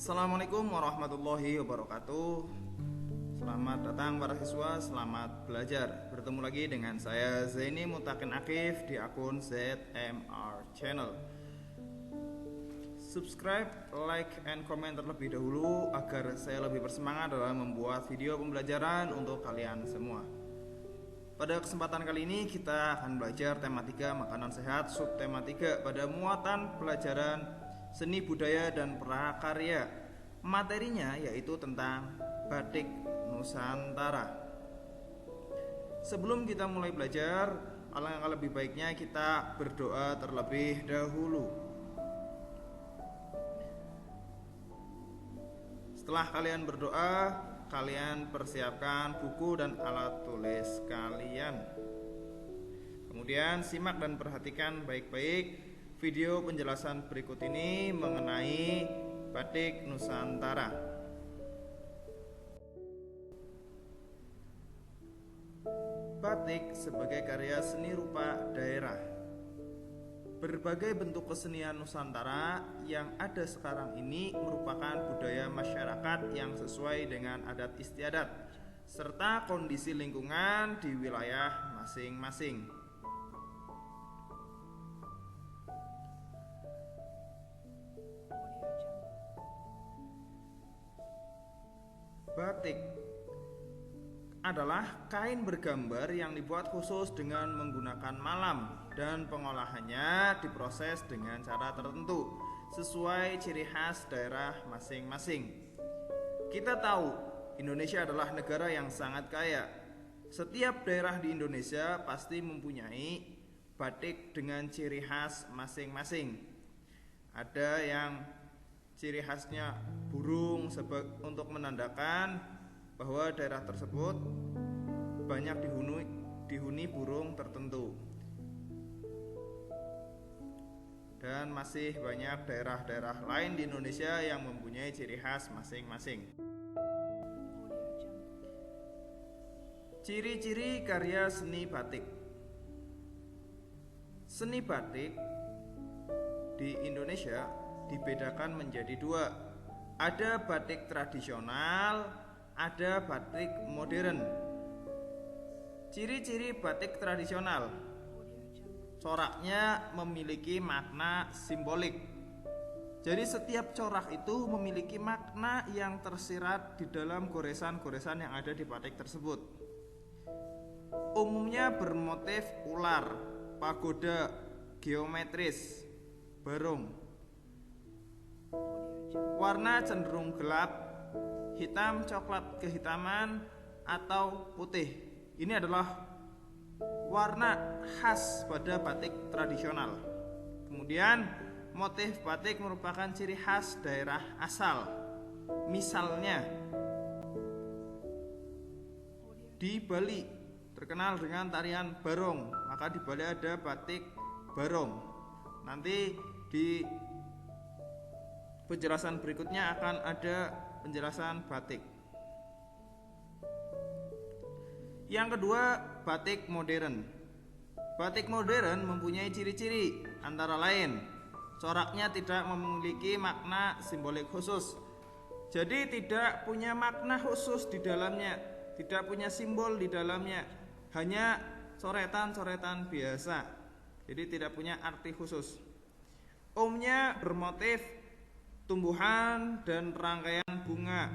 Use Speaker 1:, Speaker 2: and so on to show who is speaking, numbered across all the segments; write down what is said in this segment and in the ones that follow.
Speaker 1: Assalamualaikum warahmatullahi wabarakatuh. Selamat datang para siswa, selamat belajar. Bertemu lagi dengan saya Zaini Mutakin Akif di akun ZMR Channel. Subscribe, like, and comment terlebih dahulu agar saya lebih bersemangat dalam membuat video pembelajaran untuk kalian semua. Pada kesempatan kali ini kita akan belajar tema 3 makanan sehat subtema 3 pada muatan pelajaran seni budaya dan prakarya. Materinya yaitu tentang batik Nusantara. Sebelum kita mulai belajar, alangkah lebih baiknya kita berdoa terlebih dahulu. Setelah kalian berdoa, kalian persiapkan buku dan alat tulis kalian. Kemudian simak dan perhatikan baik-baik video penjelasan berikut ini mengenai batik Nusantara. Batik sebagai karya seni rupa daerah. Berbagai bentuk kesenian Nusantara yang ada sekarang ini merupakan budaya masyarakat yang sesuai dengan adat istiadat serta kondisi lingkungan di wilayah masing-masing. Batik adalah kain bergambar yang dibuat khusus dengan menggunakan malam dan pengolahannya diproses dengan cara tertentu sesuai ciri khas daerah masing-masing. Kita tahu Indonesia adalah negara yang sangat kaya. Setiap daerah di Indonesia pasti mempunyai batik dengan ciri khas masing-masing. Ada yang ciri khasnya burung untuk menandakan bahwa daerah tersebut banyak dihuni burung tertentu. Dan masih banyak daerah-daerah lain di Indonesia yang mempunyai ciri khas masing-masing. Ciri-ciri karya seni batik. Seni batik di Indonesia dibedakan menjadi dua. Ada batik tradisional, ada batik modern. Ciri-ciri batik tradisional: coraknya memiliki makna simbolik. Jadi setiap corak itu memiliki makna yang tersirat di dalam goresan-goresan yang ada di batik tersebut. Umumnya bermotif ular, pagoda, geometris, barong. Warna cenderung gelap, hitam, coklat kehitaman, atau putih. Ini adalah warna khas pada batik tradisional. Kemudian motif batik merupakan ciri khas daerah asal. Misalnya di Bali terkenal dengan tarian barong, maka di Bali ada batik barong. Nanti di penjelasan berikutnya akan ada penjelasan batik. Yang kedua, batik modern. Batik modern mempunyai ciri-ciri antara lain coraknya tidak memiliki makna simbolik khusus. Jadi tidak punya makna khusus di dalamnya, tidak punya simbol di dalamnya, hanya coretan-coretan biasa. Jadi tidak punya arti khusus. Umumnya bermotif tumbuhan dan rangkaian bunga.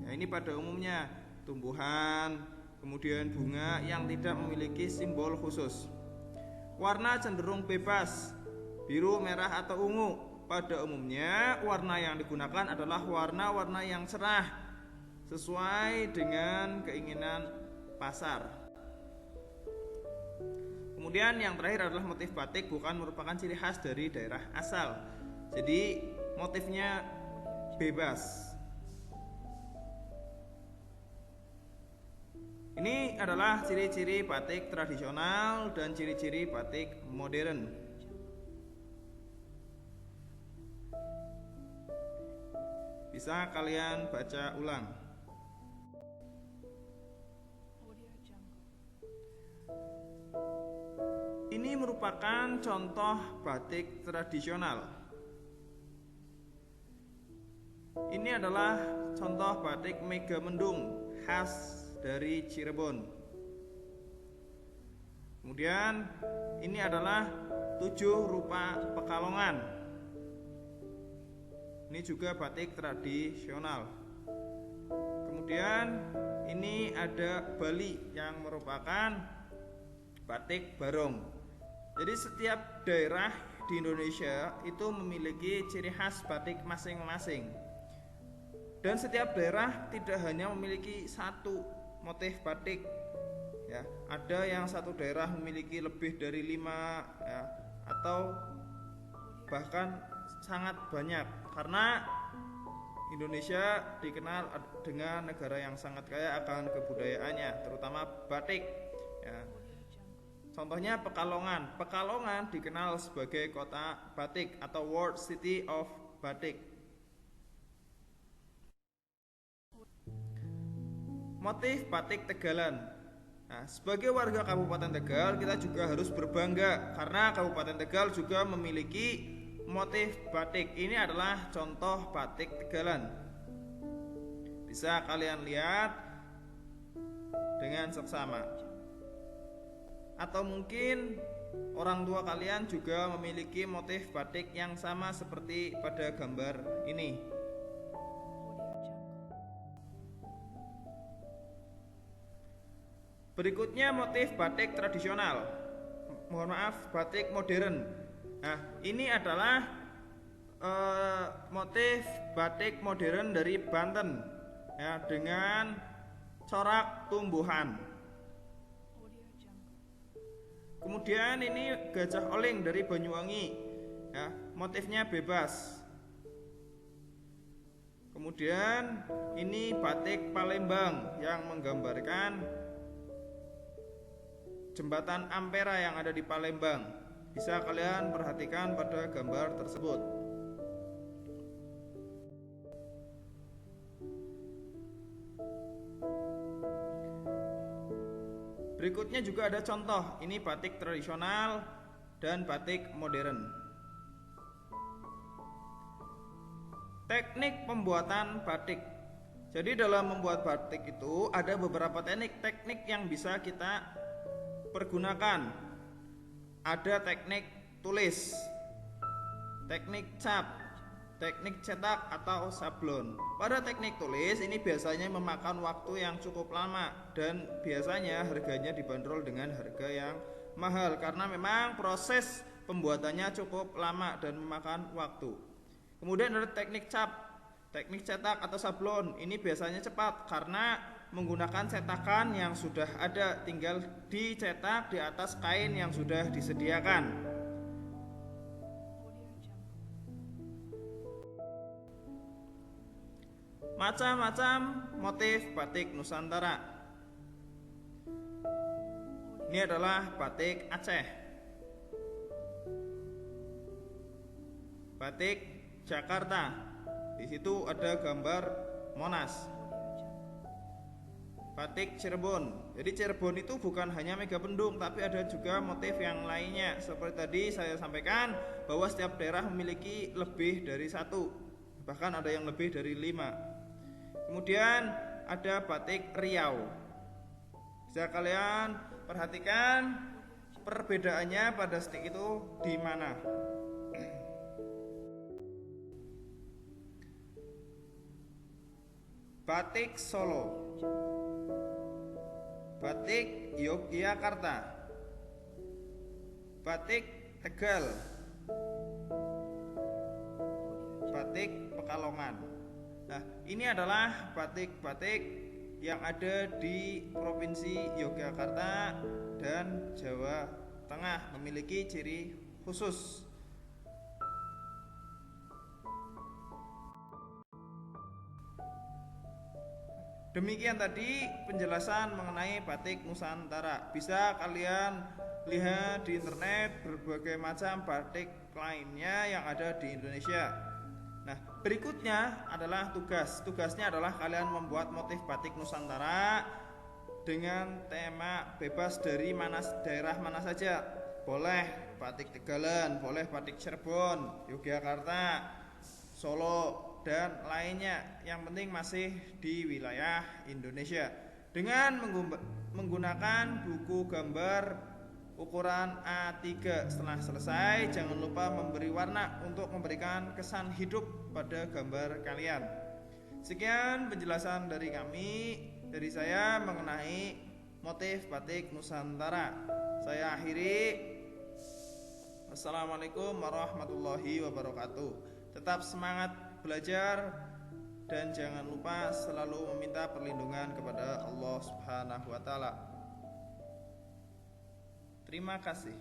Speaker 1: Ya, ini pada umumnya tumbuhan, kemudian bunga yang tidak memiliki simbol khusus. Warna cenderung bebas, biru, merah, atau ungu. Pada umumnya warna yang digunakan adalah warna-warna yang cerah sesuai dengan keinginan pasar. Kemudian yang terakhir adalah motif batik bukan merupakan ciri khas dari daerah asal. Jadi motifnya bebas. Ini adalah ciri-ciri batik tradisional dan ciri-ciri batik modern. Bisa kalian baca ulang. Ini merupakan contoh batik tradisional. Ini adalah contoh batik Megamendung khas dari Cirebon. Kemudian ini adalah 7 rupa Pekalongan. Ini juga batik tradisional. Kemudian ini ada Bali yang merupakan batik Barong. Jadi setiap daerah di Indonesia itu memiliki ciri khas batik masing-masing. Dan setiap daerah tidak hanya memiliki satu motif batik, ya, ada yang satu daerah memiliki lebih dari 5, ya, atau bahkan sangat banyak, karena Indonesia dikenal dengan negara yang sangat kaya akan kebudayaannya, terutama batik, ya. Contohnya Pekalongan. Pekalongan dikenal sebagai kota batik atau World City of Batik. Motif batik Tegalan. Nah, sebagai warga Kabupaten Tegal, kita juga harus berbangga karena Kabupaten Tegal juga memiliki motif batik. Ini adalah contoh batik Tegalan. Bisa kalian lihat dengan seksama. Atau mungkin orang tua kalian juga memiliki motif batik yang sama seperti pada gambar ini. Berikutnya motif batik tradisional. Mohon maaf, batik modern. Nah, ini adalah motif batik modern dari Banten, ya, dengan corak tumbuhan. Kemudian ini gajah oling dari Banyuwangi, ya, motifnya bebas. Kemudian ini batik Palembang yang menggambarkan jembatan Ampera yang ada di Palembang. Bisa kalian perhatikan pada gambar tersebut. Berikutnya juga ada contoh. Ini batik tradisional dan batik modern. Teknik pembuatan batik. Jadi dalam membuat batik itu ada beberapa teknik yang bisa kita pergunakan. Ada teknik tulis, teknik cap, teknik cetak atau sablon. Pada teknik tulis ini biasanya memakan waktu yang cukup lama dan biasanya harganya dibanderol dengan harga yang mahal karena memang proses pembuatannya cukup lama dan memakan waktu. Kemudian ada teknik cap, teknik cetak atau sablon. Ini biasanya cepat karena menggunakan cetakan yang sudah ada, tinggal dicetak di atas kain yang sudah disediakan. Macam-macam motif batik Nusantara. Ini adalah batik Aceh, batik Jakarta. Di situ ada gambar Monas. Batik Cirebon. Jadi Cirebon itu bukan hanya Megamendung, tapi ada juga motif yang lainnya. Seperti tadi saya sampaikan bahwa setiap daerah memiliki lebih dari satu, bahkan ada yang lebih dari 5. Kemudian ada batik Riau. Bisa kalian perhatikan perbedaannya pada stik itu di mana. Batik Solo, batik Yogyakarta, batik Tegal, batik Pekalongan. Nah, ini adalah batik-batik yang ada di Provinsi Yogyakarta dan Jawa Tengah, memiliki ciri khusus. Demikian tadi penjelasan mengenai batik Nusantara. Bisa kalian lihat di internet berbagai macam batik lainnya yang ada di Indonesia. Nah, berikutnya adalah tugas. Tugasnya adalah kalian membuat motif batik Nusantara dengan tema bebas dari daerah mana saja. Boleh batik Tegalan, boleh batik Cirebon, Yogyakarta, Solo, dan lainnya. Yang penting masih di wilayah Indonesia. Dengan menggunakan buku gambar ukuran A3. Setelah selesai, jangan lupa memberi warna untuk memberikan kesan hidup pada gambar kalian. Sekian penjelasan dari saya mengenai motif batik Nusantara. Saya akhiri. Assalamualaikum warahmatullahi wabarakatuh. Tetap semangat belajar dan jangan lupa selalu meminta perlindungan kepada Allah Subhanahu wa taala. Terima kasih.